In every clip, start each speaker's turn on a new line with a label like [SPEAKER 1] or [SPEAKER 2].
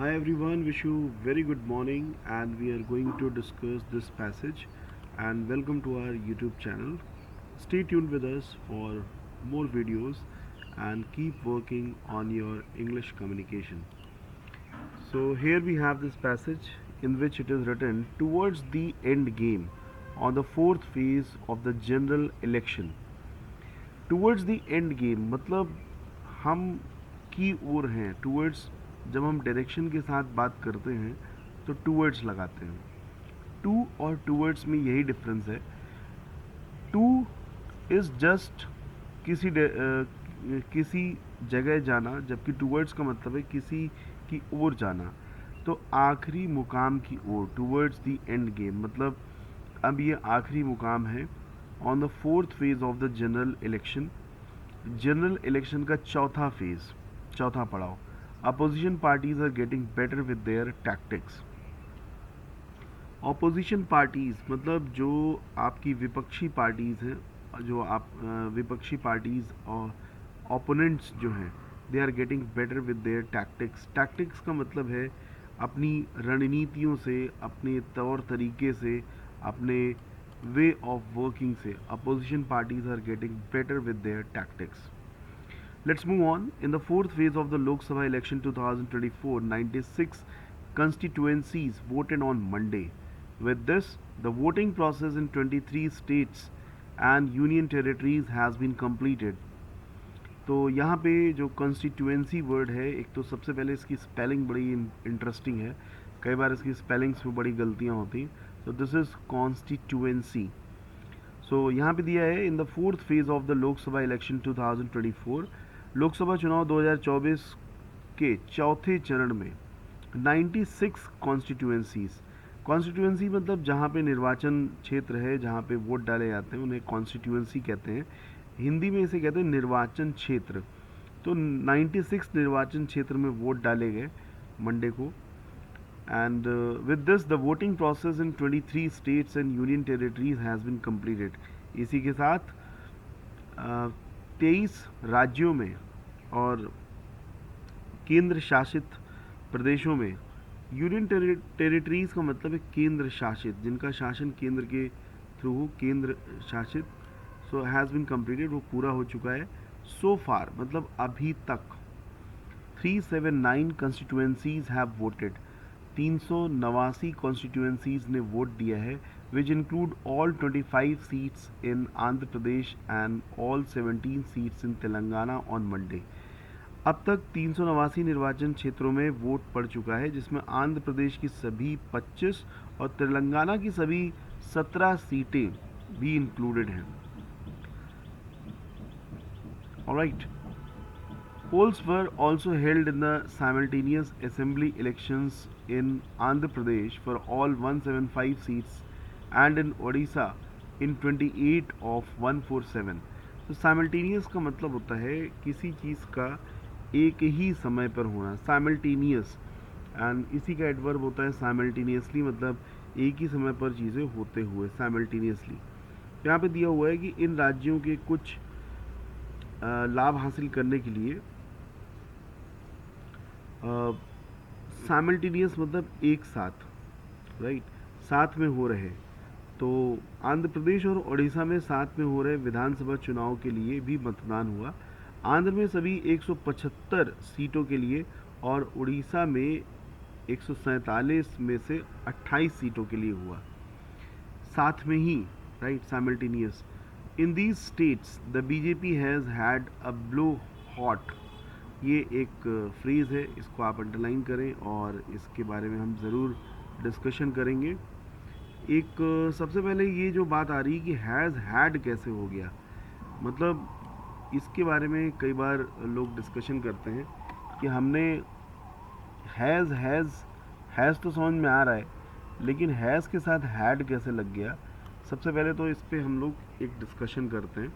[SPEAKER 1] Hi everyone, wish you very good morning and we are going to discuss this passage and welcome to our YouTube channel. Stay tuned with us for more videos and keep working on your English communication. So here we have this passage in which it is written towards the end game on the fourth phase of the general election. Towards the end game मतलब हम की ओर हैं towards. जब हम direction के साथ बात करते हैं तो टूवर्ड्स लगाते हैं। टू और टूवर्ड्स में यही डिफरेंस है। टू इज़ जस्ट किसी जगह जाना, जबकि टूवर्ड्स का मतलब है किसी की ओर जाना। तो आखिरी मुकाम की ओर, टूवर्ड्स द एंड गेम मतलब अब ये आखिरी मुकाम है on the fourth phase of the general election. General election का चौथा फेज, चौथा पड़ाव। Opposition parties are getting better with their tactics. Opposition parties मतलब जो आपकी विपक्षी पार्टीज हैं, जो आप विपक्षी पार्टीज और ओपोनेंट्स जो हैं, they are getting better with their tactics. Tactics का मतलब है अपनी रणनीतियों से, अपने तौर तरीके से, अपने वे ऑफ वर्किंग से opposition parties are getting better with their tactics. Let's move on. In the fourth phase of the Lok Sabha election 2024, 96 constituencies voted on Monday. With this, the voting process in 23 states and union territories has been completed. तो यहाँ पे जो constituency word है, एक तो सबसे पहले इसकी spelling बड़ी इंटरेस्टिंग है। कई बार इसकी स्पेलिंग्स में बड़ी गलतियाँ होती हैं। तो दिस इज़ कॉन्स्टिट्यूएंसी। सो यहाँ पे दिया है in the fourth phase of the Lok Sabha election 2024, Lok Sabha चुनाव 2024 के चौथे चरण में 96 कॉन्स्टिट्यूएंसीज। कॉन्स्टिट्यूएंसी मतलब जहाँ पे निर्वाचन क्षेत्र है, जहाँ पे वोट डाले जाते हैं, उन्हें कॉन्स्टिट्यूएंसी कहते हैं। हिंदी में इसे कहते हैं निर्वाचन क्षेत्र। तो 96 निर्वाचन क्षेत्र में वोट डाले गए मंडे को। And with this the voting process in 23 states and union territories has been completed. इसी के साथ 23 राज्यों में और केंद्र शासित प्रदेशों में, यूनियन टेरिटरीज का मतलब है केंद्र शासित, जिनका शासन केंद्र के थ्रू हो, केंद्र शासित। सो हैज़ बिन कम्प्लीटेड, वो पूरा हो चुका है। सो फार मतलब अभी तक 379 कंस्टिट्यूएंसीज हैव वोटेड, 389 कॉन्स्टिट्यूएंसीज ने वोट दिया है, which include all 25 seats in Andhra Pradesh and all 17 seats in Telangana on Monday. अब तक 389 निर्वाचन क्षेत्रों में वोट पड़ चुका है, जिसमें आंध्र प्रदेश की सभी 25 और तेलंगाना की सभी 17 सीटें भी इंक्लूडेड हैं। Alright, polls were also held in the simultaneous assembly elections in Andhra Pradesh for all 175 seats and in Odisha in 28 of 147. तो simultaneous का मतलब होता है किसी चीज़ का एक ही समय पर होना, simultaneous, एंड इसी का एडवर्ब होता है simultaneously, मतलब एक ही समय पर चीज़ें होते हुए simultaneously. यहाँ पे दिया हुआ है कि इन राज्यों के कुछ लाभ हासिल करने के लिए साइमल्टेनियस मतलब एक साथ, राइट, साथ में हो रहे। तो आंध्र प्रदेश और उड़ीसा में साथ में हो रहे विधानसभा चुनाव के लिए भी मतदान हुआ। आंध्र में सभी 175 सीटों के लिए और उड़ीसा में 147 में से 28 सीटों के लिए हुआ, साथ में ही, right, simultaneous. In these states the BJP has had a blow hot, ये एक फ्रेज़ है, इसको आप अंडरलाइन करें और इसके बारे में हम ज़रूर डिस्कशन करेंगे। एक सबसे पहले ये जो बात आ रही है कि हैज़ हैड कैसे हो गया, मतलब इसके बारे में कई बार लोग डिस्कशन करते हैं कि हमने हैज़ तो समझ में आ रहा है, लेकिन हैज़ के साथ हैड कैसे लग गया। सबसे पहले तो इस पर हम लोग एक डिस्कशन करते हैं।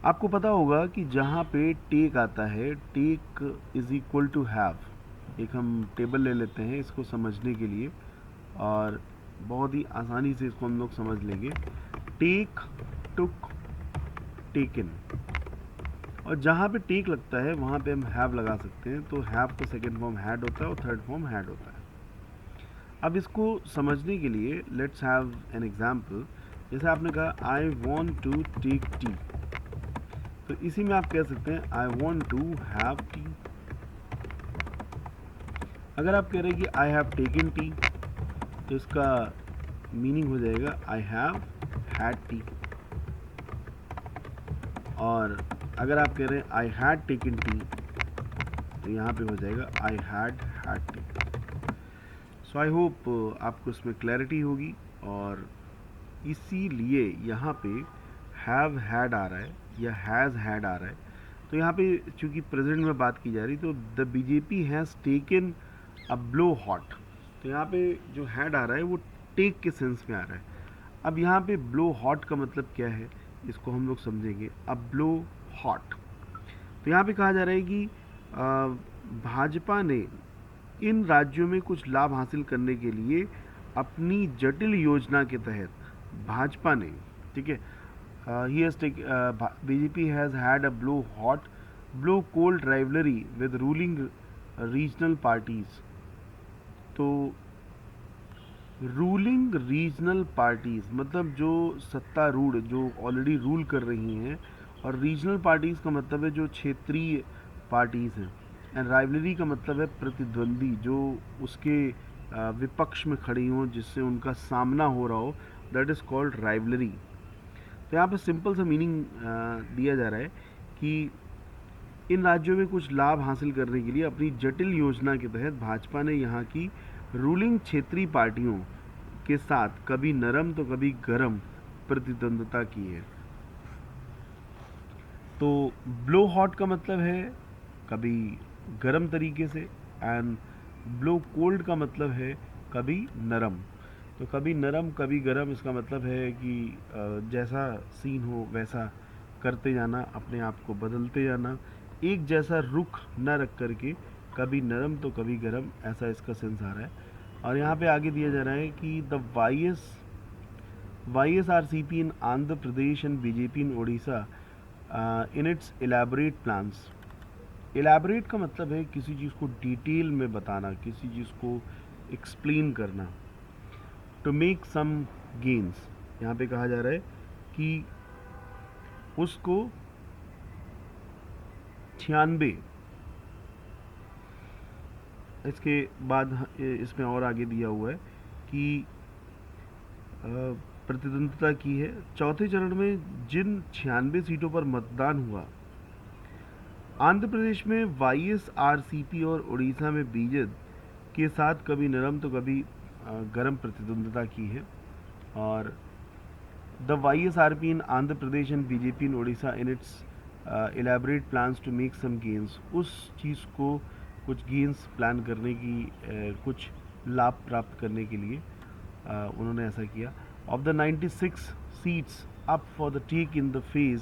[SPEAKER 1] आपको पता होगा कि जहाँ पे टेक आता है, take is equal to have. एक हम टेबल ले लेते हैं इसको समझने के लिए, और बहुत ही आसानी से इसको हम लोग समझ लेंगे। टेक, टुक, टेकन। और जहाँ पे टेक लगता है वहाँ पे हम हैव लगा सकते हैं। तो हैव का सेकेंड फॉर्म हैड होता है और थर्ड फॉर्म हैड होता है। अब इसको समझने के लिए लेट्स हैव एन एग्जाम्पल। जैसे आपने कहा I want to take tea, तो इसी में आप कह सकते हैं I want to have tea. अगर आप कह रहे हैं कि आई हैव टेकन टी, तो इसका मीनिंग हो जाएगा आई हैव हैड टी। और अगर आप कह रहे हैं आई हैड टेकन टी, तो यहाँ पे हो जाएगा I had had T. So I hope आपको इसमें क्लैरिटी होगी। और इसीलिए यहाँ पे हैव हैड आ रहा है या हैज़ हैड आ रहा है। तो यहाँ पे चूँकि प्रेजेंट में बात की जा रही, तो the BJP has taken a blow hot. तो यहाँ पे जो हैड आ रहा है वो टेक के सेंस में आ रहा है। अब यहाँ पे ब्लो हॉट का मतलब क्या है, इसको हम लोग समझेंगे। अब ब्लो हॉट, तो यहाँ पे कहा जा रहा है कि भाजपा ने इन राज्यों में कुछ लाभ हासिल करने के लिए अपनी जटिल योजना के तहत भाजपा ने, ठीक है, BJP has had a blow cold rivalry with ruling regional parties. तो रूलिंग रीजनल पार्टीज मतलब जो सत्तारूढ़, जो ऑलरेडी रूल कर रही हैं, और रीजनल पार्टीज का मतलब है जो क्षेत्रीय पार्टीज हैं। एंड राइवलरी का मतलब है प्रतिद्वंदी, जो उसके विपक्ष में खड़ी हों, जिससे उनका सामना हो रहा हो, दैट इज़ कॉल्ड राइवलरी। तो यहाँ पे सिंपल सा मीनिंग दिया जा रहा है कि इन राज्यों में कुछ लाभ हासिल करने के लिए अपनी जटिल योजना के तहत भाजपा ने यहाँ की रूलिंग क्षेत्रीय पार्टियों के साथ कभी नरम तो कभी गरम प्रतिद्वंदता की है। तो ब्लो हॉट का मतलब है कभी गरम तरीके से, एंड ब्लो कोल्ड का मतलब है कभी नरम। तो कभी नरम कभी गरम, इसका मतलब है कि जैसा सीन हो वैसा करते जाना, अपने आप को बदलते जाना, एक जैसा रुख न रख करके कभी नरम तो कभी गरम, ऐसा इसका सेंस आ रहा है। और यहाँ पे आगे दिया जा रहा है कि the YSRCP in Andhra Pradesh and BJP in Odisha in its elaborate plans. Elaborate का मतलब है किसी चीज़ को डिटेल में बताना, किसी चीज़ को एक्सप्लेन करना। टू मेक सम गेन्स, यहाँ पे कहा जा रहा है कि उसको 96, इसके बाद इसमें और आगे दिया हुआ है कि प्रतिद्वंद्विता की है। चौथे चरण में जिन 96 सीटों पर मतदान हुआ, आंध्र प्रदेश में YSRCP और उड़ीसा में बीजेपी के साथ कभी नरम तो कभी गरम प्रतिद्वंद्विता की है। और the YSRP in Andhra Pradesh and BJP in Orissa in its elaborate plans to make some gains, उस चीज़ को कुछ गेन्स प्लान करने की, कुछ लाभ प्राप्त करने के लिए उन्होंने ऐसा किया। Of the 96 seats up for the take in the phase,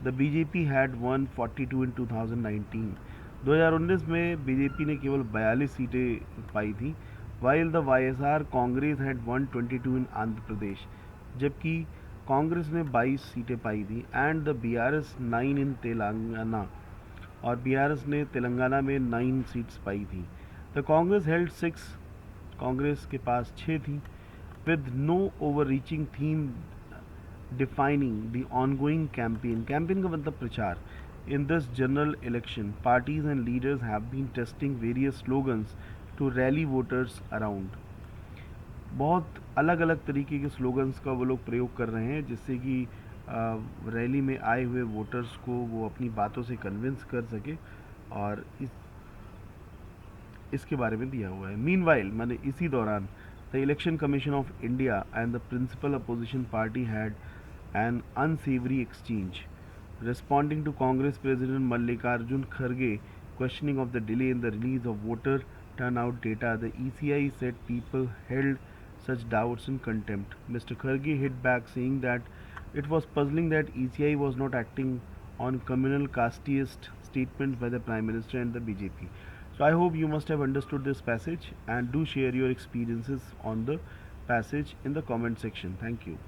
[SPEAKER 1] the BJP had won 42 in 2019। 2019 में बीजेपी ने केवल 42 सीटें पाई थी, while the YSR Congress had 122 इन आंध्र प्रदेश, जबकि कांग्रेस ने 22 सीटें पाई थी। एंड द BRS 9 इन तेलंगाना, और BRS ने तेलंगाना में 9 सीट्स पाई थी। द कांग्रेस हेल्ड 6, कांग्रेस के पास 6 थी। With no overreaching theme defining the ongoing campaign, campaign का मतलब प्रचार। In this general election parties and leaders have been testing various slogans to rally voters around. बहुत अलग अलग तरीके के स्लोगन्स का वो लोग प्रयोग कर रहे हैं, जिससे कि रैली में आए हुए वोटर्स को वो अपनी बातों से कन्विंस कर सके। और इसके बारे में दिया हुआ है। मीनवाइल, माने इसी दौरान, the election commission of India and the principal opposition party had an unsavoury exchange responding to Congress President Mallikarjun Kharge questioning of the delay in the release of voter turnout data. The ECI said people held such doubts in contempt. Mr. Kharge hit back saying that it was puzzling that ECI was not acting on communal casteist statements by the Prime Minister and the BJP. So I hope you must have understood this passage, and do share your experiences on the passage in the comment section. Thank you.